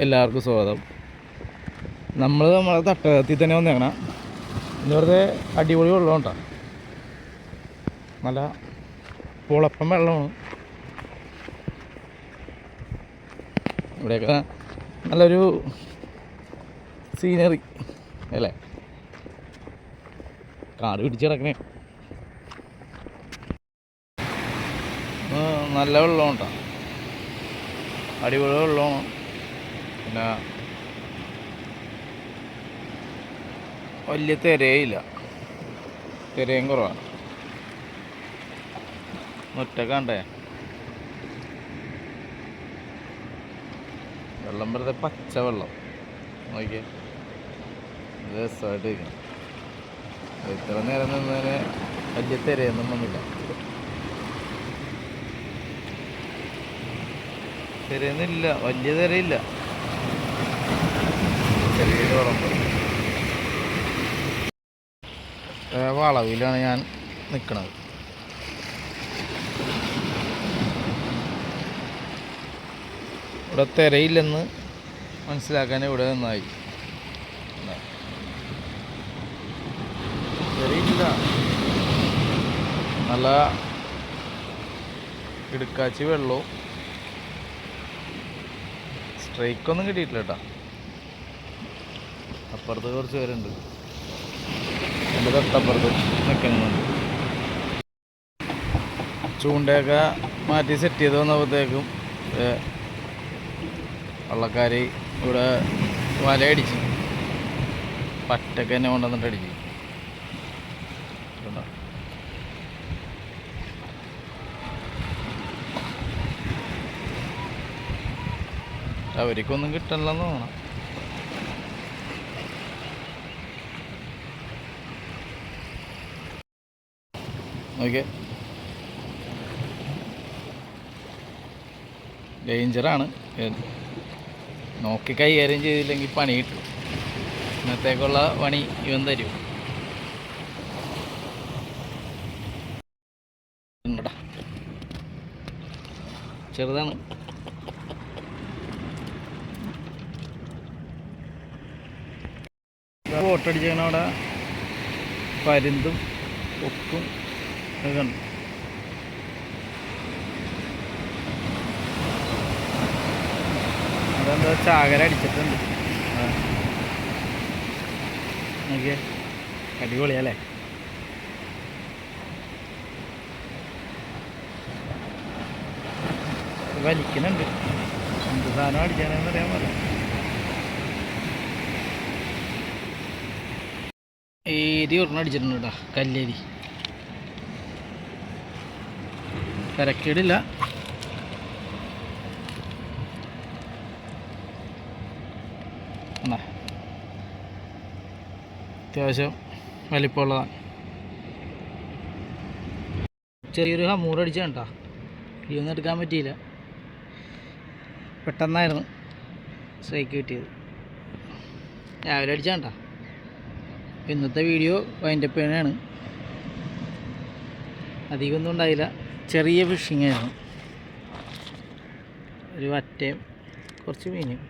എല്ലാവർക്കും സ്വാഗതം. നമ്മളെ തട്ടകത്തിൽ തന്നെ വന്നേക്കണം. ഇന്ന് വെറുതെ അടിപൊളി വെള്ളം കേട്ടോ, നല്ല പുളപ്പം വെള്ളമാണ്. ഇവിടെയൊക്കെ നല്ലൊരു സീനറി അല്ലേ, കാട് പിടിച്ച് കിടക്കണേ. നല്ല വെള്ളം കേട്ടോ, അടിപൊളി വെള്ളമാണ്. പിന്നെ വലിയ തിരയില്ല, തിരയും കുറവാണ്. ഒറ്റക്കണ്ടേ വെള്ളം, വെറുതെ പച്ച വെള്ളം നോക്കിയേ, രസമായിട്ട് ഇരിക്കണം. ഇത്ര നേരം നിന്നതിന് വലിയ തിരയൊന്നും വന്നില്ല. തിരയൊന്നുമില്ല, വലിയ തിരയില്ല, ചെറിയ കുളമ്പ്. വളവിലാണ് ഞാൻ നിൽക്കുന്നത്. ഇവിടെ തിരയില്ലെന്ന് മനസ്സിലാക്കാൻ ഇവിടെ നിന്നായി. തിരയില്ല, നല്ല ഇടുക്കാച്ചി വെള്ളവും. സ്ട്രൈക്കൊന്നും കിട്ടിയിട്ടില്ല കേട്ടോ. അപ്പുറത്ത് കുറച്ച് പേരുണ്ട്, എൻ്റെ തൊട്ടപ്പുറത്ത് നിൽക്കുന്നുണ്ട്. ചൂണ്ടയൊക്കെ മാറ്റി സെറ്റ് ചെയ്ത് വന്നപ്പോഴത്തേക്കും വള്ളക്കാർ ഇവിടെ വലയടിച്ച് പറ്റൊക്കെ തന്നെ കൊണ്ടുവന്നിട്ട് അടിച്ച്. അവർക്കൊന്നും കിട്ടണില്ലെന്ന് തോന്നണം. ഓക്കെ, ഡേഞ്ചറാണ്. നോക്കി കൈകാര്യം ചെയ്തില്ലെങ്കിൽ പണി കിട്ടും. ഇന്നത്തേക്കുള്ള പണി ഇവൻ തരും. ചെറുതാണ്. ഫോട്ടടിച്ചാണ് അവിടെ പരുന്തും ഒക്കും ഒക്കെ ഉണ്ട്. അതെന്താ ചാകര അടിച്ചിട്ടുണ്ട്. നോക്കിയേ, അടിപൊളിയല്ലേ. വലിക്കുന്നുണ്ട്. എന്ത് സാധനം അടിച്ചാണെന്ന് അറിയാൻ പറയാം. ഏരി ഒരെണ്ണം അടിച്ചിട്ടുണ്ട് കേട്ടോ, കല്ലേരി. കരക്കേടില്ല. അത്യാവശ്യം വലിപ്പമുള്ളതാണ്. ചെറിയൊരു ഹമൂറടിച്ചാണ് കേട്ടോ, ഇതൊന്നും എടുക്കാൻ പറ്റിയില്ല. പെട്ടെന്നായിരുന്നു സ്ട്രൈക്ക് കിട്ടിയത്. രാവിലെ അടിച്ചാണ് കേട്ടോ. ഇന്നത്തെ വീഡിയോ വൈൻഡപ്പ് ചെയ്യാനാണ്. അധികമൊന്നും ഉണ്ടായില്ല, ചെറിയ ഫിഷിങ് ആയിരുന്നു. ഒരു വറ്റയും കുറച്ച് മീനും.